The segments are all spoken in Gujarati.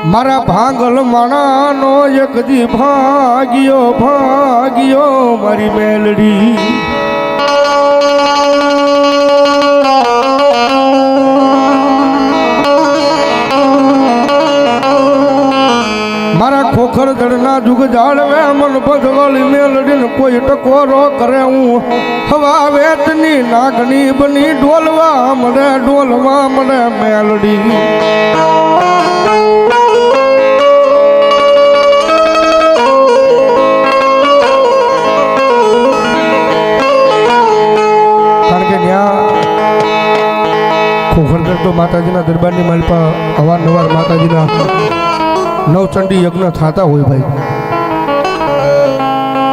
मारा भांगल माणानो एक दी भाग्यो भाग्यो मारी मेलडी मारा खोखर दड़ना जुग जाड़वे मन बदवाली मेलडी ने कोई टकोरो करे हूँ हवा वेतनी नागनी बनी डोलवा मरे मेलडी तो माताजीना दरबारनी मालपा अवारनवार माताजीना नवचंडी यज्ञ थता होय भाई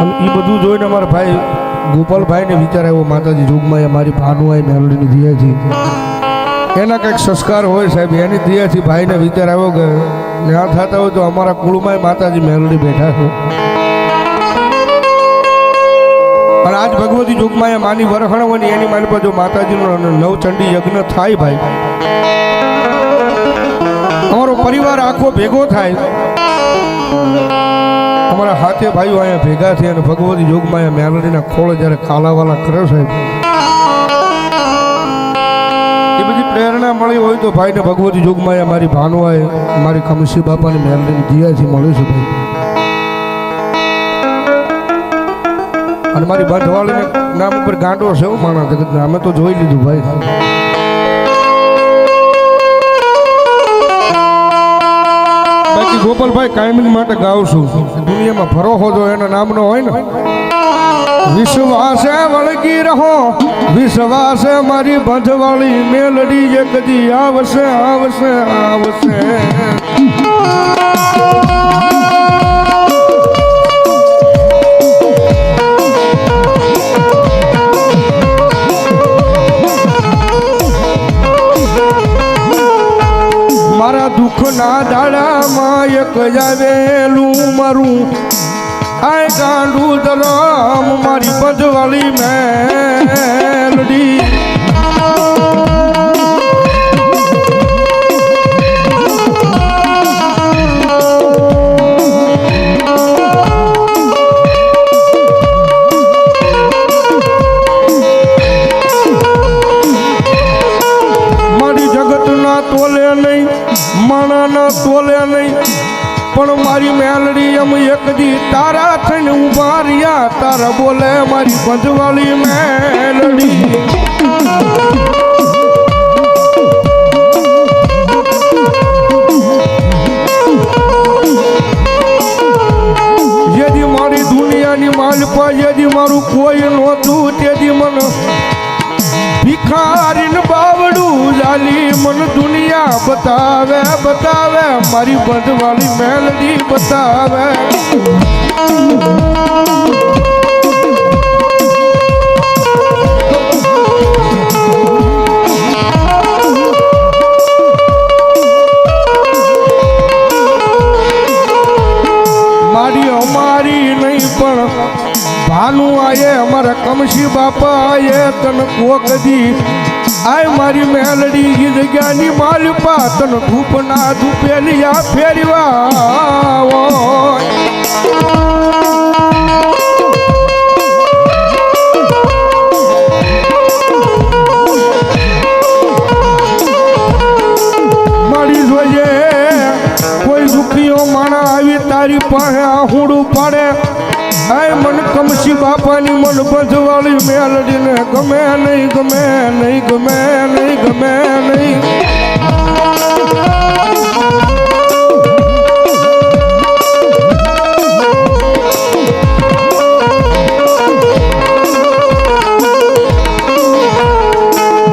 अन ई बधु जोईने अमारा भाई गोपाल भाई ने विचार आव्यो माताजी जुगमां मारी भानुआई मेलडीनी दियाजी एना कंईक संस्कार होय साहेब एनी दियाजी भाई ने विचार आव्यो के न्या थता होय तो अमारा कुळमां माताजी मेलडी बैठा छे और आज भगवती जुगमां मानी वरखणवनी एनी मालपा जो माताजीनो नवचंडी यज्ञ थाय भाई अमरो परिवार आखो भेगो थाय अमरा हाथे भाईओ अहींया भेगा थी अने भगवती जोगमां मेलडीना खोळ ज्यारे कालावाला करे साहेब ए बधी प्रेरणा मळी होय तो भाई ने भगवती जोगमां मारी भानुआए मारी कमसी बापानी मेलडीनी दियाजी मळ्यो छे भाई अने मारी बांधवाळीने नाम पर गांडो छे माणस जगतना अमे तो जोई लीधुं भाई गोपाल भाई कायमिंग माटे गाव छू दुनिया में भरोहो जो एना नाम नो होय ने विश्वास वळगी रहो विश्वास मारी बंधवाली मेलडी एक दी आवसे आवसे आवसे मारा दुख ना दाड़ा मायक जावेलू मारू आय गांडू दराम मारी बंधवाली मेलडी मारी जगत ना तोले नहीं माना ना तोले नहीं पण मारी मेलडी हम एक दी तारा थईने उभा रिया तारा बोले मारी बंधवाली मेलडी यदि मारी दुनिया नी मालपा यदि मारू कोई नहोतुं तेदी मन भिखारीन बावड़ू जाली मन दुनिया बतावे बतावे मारी बंधवाली मेलडी बतावे मारी हमारी नहीं पण भानु आये हमारा कमसी बापा आये तन कोक दी आय मारी मेलडी की जगह नी मालपा तन धूप ना धूपेलिया फेरवा मारी जोजे कोई दुखियो माना आवी तारी पाहे आहुडू पाड़े आय मन कमसी बापानी मन बंधवाली मेलडी ने गमे नहीं गमे नहीं गमे नहीं गमे नहीं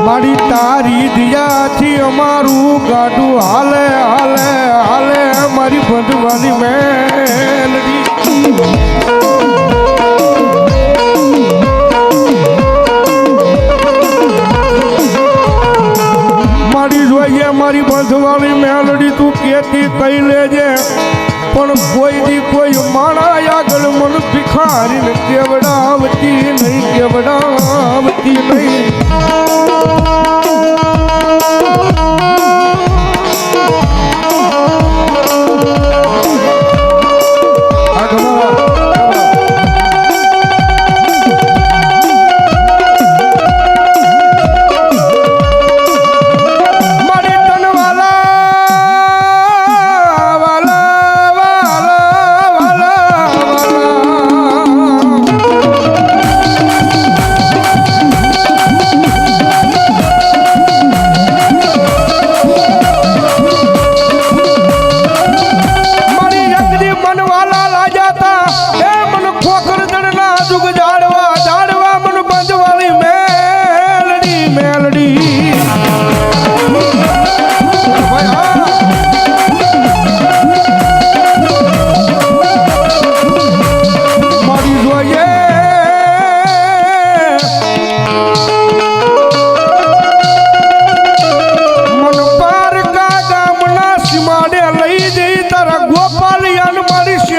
मारी तारी दिया थी अमारू गाडू हाले हाले हाले मारी बंधवाली मेलडी मारी बंधवाली मेलडी तू केती कही लेजे पण कोई दी कोई माणा आगळ मन भिखारी ने केवड़ावती नहीं केवड़ावती नहीं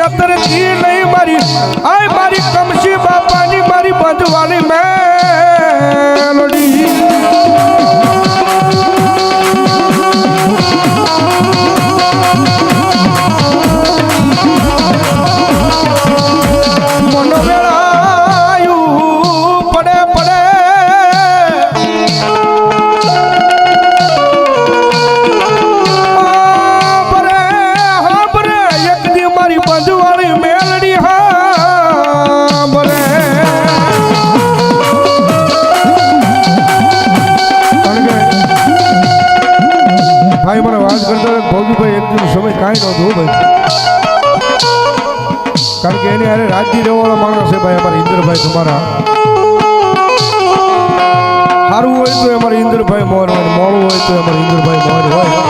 અતરતી નહીં મારી આય મારી કમશી બાપાની મારી બંધવાળી મેલડી ભાઈ મને વાત કરતા ભોગીભાઈ એક દિવસ સમય કાંઈ નહોતો ભાઈ કારણ કે એને અરે રાજજી રહેવાળા માણસ છે ભાઈ અમારા ઇન્દ્રભાઈ તમારા સારું હોય તો અમારા ઇન્દ્રભાઈ મોર હોય મોડું હોય તો અમારા ઇન્દ્રભાઈ મોર હોય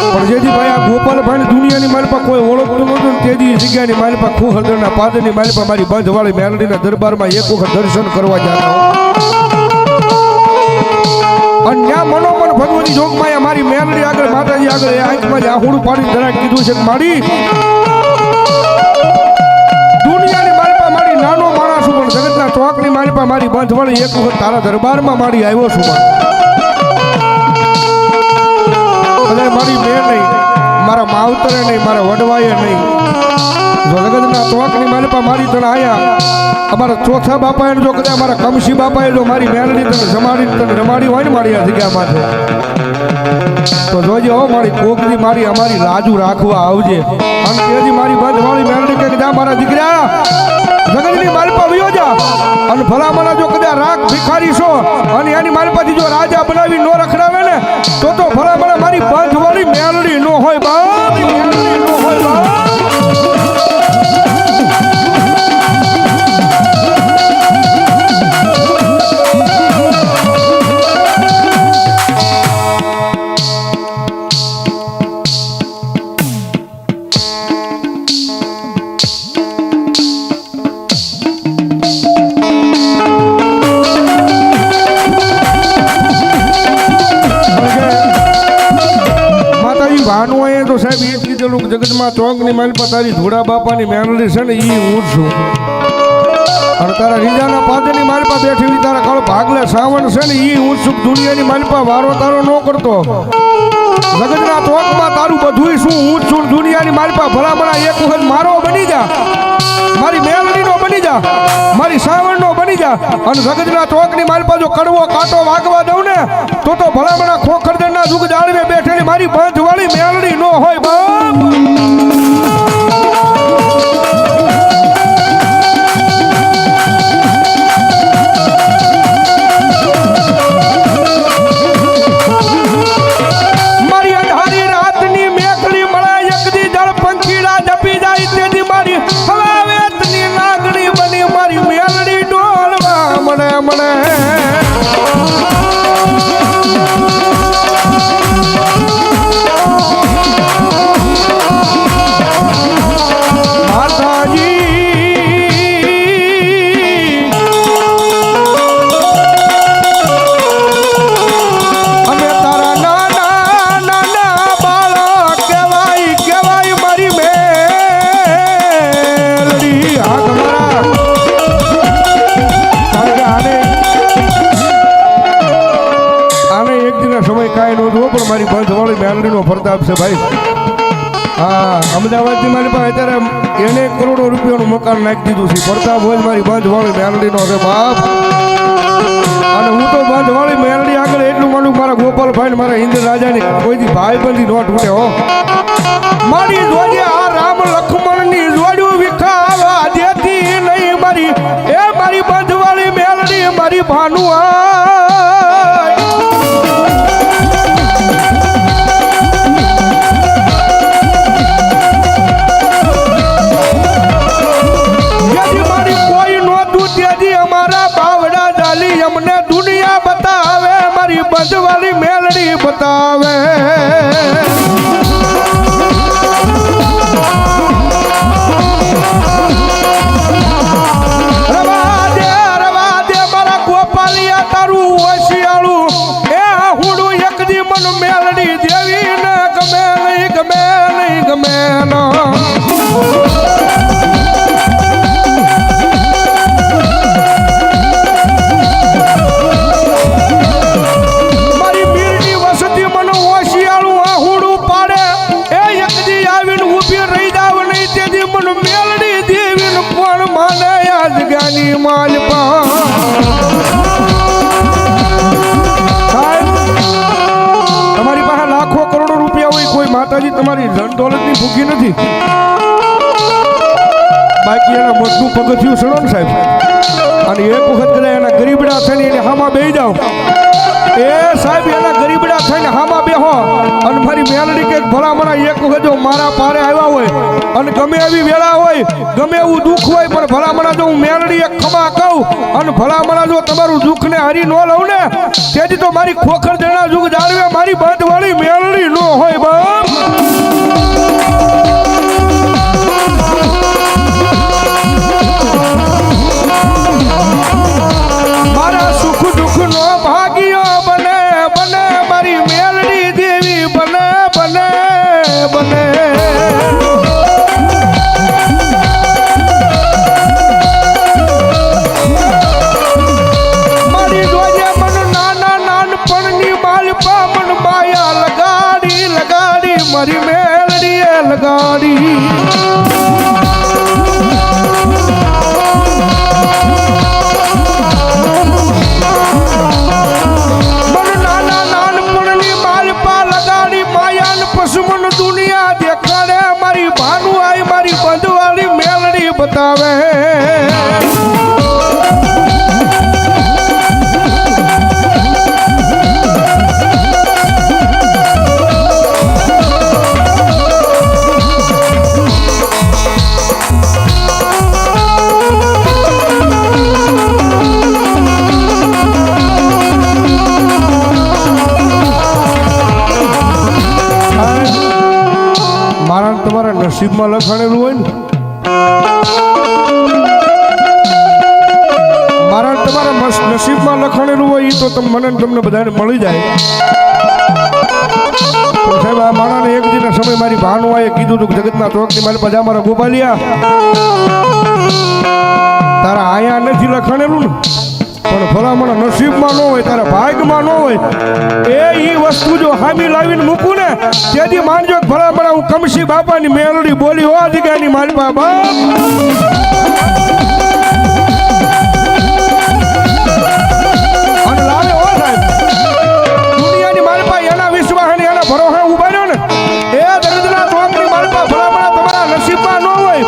પણ જેથી ભાઈ આ ગોપાલભાઈ દુનિયાની મારી પાસે કોઈ ઓળખતું નહોતું તેજી જગ્યાની મારી પાસે ખુહદરના પાદરની મારી પાસે મારી બંધવાળી મેલડીના દરબારમાં એક વખત દર્શન કરવા જતા અને ત્યાં મનોમન ભગવતી જોગમાં મારી મેલડી આગળ માતાજી આગળ એ આંખમાં આહુડું પાડી જરાક કીધું છે કે મારી દુનિયાની મારી પાસે મારી નાનો માણસ છું પણ જગતના ચોકની મારી પાસે મારી બંધવાળી એક વખત તારા દરબારમાં મારી આવ્યો છું અને મારી મેં નહીં મારા માવતરે નહીં મારા વડવાએ નહીં જો જગતના ચોકની મારી પાસે મારી તને આયા અમારા ચોથા બાપાએ જો કદાચ અમારા કમશી બાપાએ જો મારી મેલડી તને રમાડી હોય ને મારી આ જગ્યા માથે તો જોજે હો મારી કોકની મારી અમારી લાજુ રાખવા આવજે અને તેજી મારી બંધવાળી મેલડી કે જા મારા દીકરા જગતની મારી પાસે વયો જા અને ભલા મને જો કદાચ રાખ ભિખારી છો અને એની મારી પાસે જો રાજા બનાવી નો રખડાવે ને તો ભલા મને મારી બંધવાળી મેલડી નો હોય બાપ મેલડી નો હોય બાપ ભાનુએ તો સાહેબ એ કીધેલું જગતમાં ચોકની મારી પર તારી ધોળા બાપાની મેલડી છે ને એ હું છું અને તારા રીજાના પાદરની મારી પાસે બેઠી તારા કળ ભાગલે સાવણ છે ને એ હું છું દુનિયાની મારી પાસે વારો તારો ન કરતો જગતના ચોકમાં તારું બધું શું હું છું દુનિયાની મારી પાસે ભલામણા એક વખત મારો બની જા મારી મેલડીનો બની જા મારી સાવણનો બની જા અને જગતના ચોકની મારી પાસે કડવો કાંટો વાગવા દઉં ને તો ભલામણા ખોખરદરના દુઃખ જાળવે બેઠેલી મારી બંધવાળી મેલડી નો હોય બાપ મારી અંધારી રાતની મેકલી મળાય એકદી જળ પંખીડા જપી જાય તેથી મારી હવાવેતની લાગણી બની મારી મેલડી ડોલવા મને મને મારી બંધવાળી મેલડીનો પ્રતાપ છે ભાઈ હા અમદાવાદથી મારી પાસે અત્યારે એને કરોડો રૂપિયાનું મકાન નાખી દીધું છે પ્રતાપ હોય મારી બંધવાળી મેલડીનો છે બાપ અને હું તો બંધવાળી મેલડી આગળ એટલું માનું મારા ગોપાલભાઈ મારા હિન્દ રાજાની કોઈથી ભાઈબંધી નોટ ઉઠે હો મારી જોજે આ રામ લક્ષ્મણની જોડ્યું વિખાવા દેતી નહીં મારી એ મારી બંધવાળી મેલડી મારી ભાનુ અમને દુનિયા બતાવે મારી બંધવાળી મેલડી બતાવે રવા દે મારા ગોપાલિયા તારું મેલડી દેવી કોણ માને આ જગ્યાની માલપા તમારી પાસે લાખો કરોડો રૂપિયા હોય કોઈ માતાજી તમારી ધન દોલતની ભૂખી નથી બાકી એના મજનું પગથિયું સડો ને સાહેબ અને એક વખત કદાચ એના ગરીબડા થઈને એને હામાં બેહી જાઓ એ સાહેબ એના ગરીબડા થઈને હામાં બેહો અને મારી મેલડી કે ભલામણા એક વખત જો મારા પારે આવ્યા હોય અને ગમે એવી વેળા હોય ગમે એવું દુઃખ હોય પણ ભલામણા જો હું મેલડી એક ખમા કહું અને ભલામણા જો તમારું દુઃખને હરી ન લઉં ને તેથી તો મારી ખોખર જણા જુગ જાળવે મારી બંધવાળી મેલડી ન હોય બાપ મારા સુખ દુઃખ નો ભાગ્યો બને બને મારી મેલડી દેવી બને બને બને મારી જોજે મન નાના નાનપણની માલપા મન માયા લગાડી લગાડી મારી મેલડીએ લગાડી પશુમન દુનિયા દેખાડે મારી ભાનુ આઈ મારી બંધવાળી મેલડી બતાવે તમારા નસીબમાં લખાણેલું હોય ને મારા તમારા નસીબમાં લખાણેલું હોય એ તો મને તમને બધાને મળી જાય સાહેબ આ માણાને એક દિન સમય મારી ભાનુઆએ કીધું હતું જગતના ચોકની મારી પાસે મારા ગોપાલિયા તારા આયા નથી લખાણેલું ને પણ ભલામણ નસીબમાં ન હોય તારા ભાગમાં ન હોય એ વસ્તુ જો હામી લાવીને મૂકું ને તેથી માનજો ભલામણ હું કમસી બાપાની મેલડી બોલી હો જગ્યાની મારી બાબા અને લાવે હો સાહેબ દુનિયાની મારી પાસે એના વિશ્વાસ એના ભરોસે ઉભા રહ્યો ને એ દરિદ્રના ચોકની મારી પાસે ભલામણ તમારા નસીબમાં ન હોય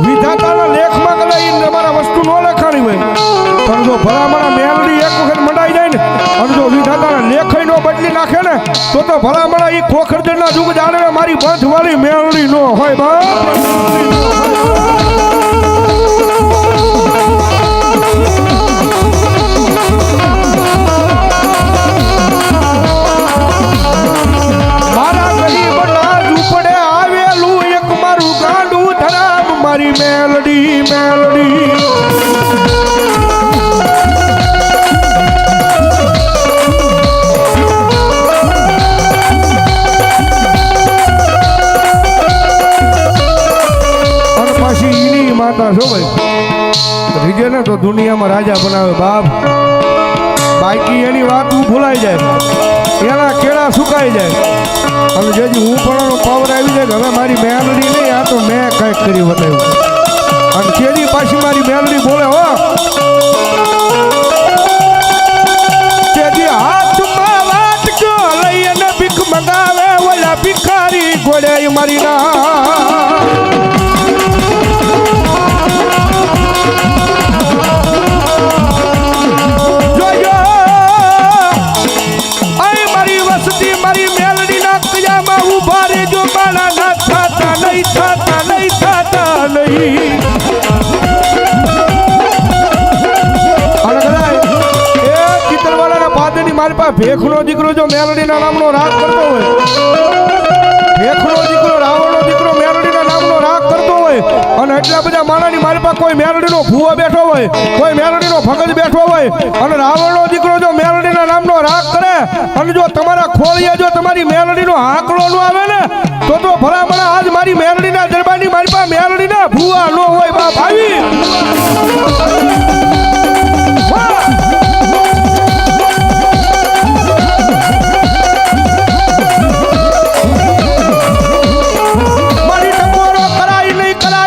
વિધાતાના લેખમાં કદાચ તમારા વસ્તુ ન લખાણી હોય પણ જો ભલામણા મેલડી એક વખત મંડાઈ જાય ને અને જો વિધાતાના લેખઈ નો બદલી નાખે ને તો ભલામણા એ ખોખરજના જુગ જાણે મારી બંધવાળી મેલડી નો હોય બાપ મારા ગરીબના ઝૂંપડે આવેલું એક મારું ગાંડું ધરામ મારી મેલડી મેલડી માતા છો ભાઈ રીજે ને તો દુનિયામાં રાજા બનાવે બાપ બાકી એની વાત ભૂલાઈ જાય એના કેળા સુકાઈ જાય અને જેથી હું પણ પાવર આવી જાય હવે મારી મેલડી નહીં આ તો મેં કંઈક કરી બતાવ્યું અને કેદી પાછી મારી મેલડી બોલે હો તેથી હાથમાં વાટકો લઈ અને ભીખ મંગાવે ઓલા ભિખારી ઘોડે મારી ના મારી મેલડી ના કયામાં ઉભા રેજો મારા ના થાતા નહીં થાતા નહીં થાતા નહીં અને કદાચ એ ચિત્રવાળાના પાદરની મારી પાસે ભેખનો દીકરો જો મેલડીના નામનો રાગ કરતો હોય ભેખનો દીકરો રાવણનો દીકરો મેલડીના નામનો રાગ કરતો હોય અને એટલા બધા માણાની મારી પાસે કોઈ મેલડીનો ભૂવો બેઠો હોય કોઈ મેલડીનો ભગત બેઠો હોય અને રાવણનો દીકરો જો મેલડીના નામનો રાગ કરે અને જો તમારા ખોળિયા જો તમારી મેલડીનો આંકડો ન આવે ને તો ભલામણા આજ મારી મેલડીના દરબારની મારી પાસે મેલડીના ભૂવા ન હોય બાપ આવી મારી ટકોરો કરાય નહીં કરાય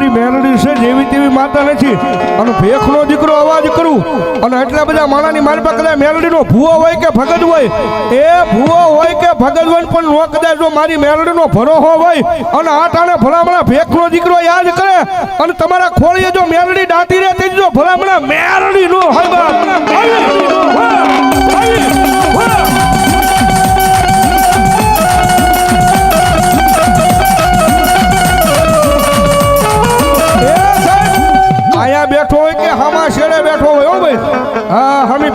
મારી મેલડી છે જેવી તેવી માતા નથી અને ભેખનો દીકરો અવાજ કરું અને એટલા બધા માણાની મારી પાસે કદાચ મેલડીનો ભૂવો હોય કે ભગત હોય એ ભૂવો હોય કે ભગત હોય પણ નો કદાચ જો મારી મેલડીનો ભરોહો હોય અને આ ટાણે ભલામણા ભેખનો દીકરો યાદ કરે અને તમારા ખોળીએ જો મેલડી દાટી રહે તે જો ભલામણા મેલડી નો હોય આયા બેઠો હોય કે હામા શેડે બેઠો હોય હો ભાઈ હા હમી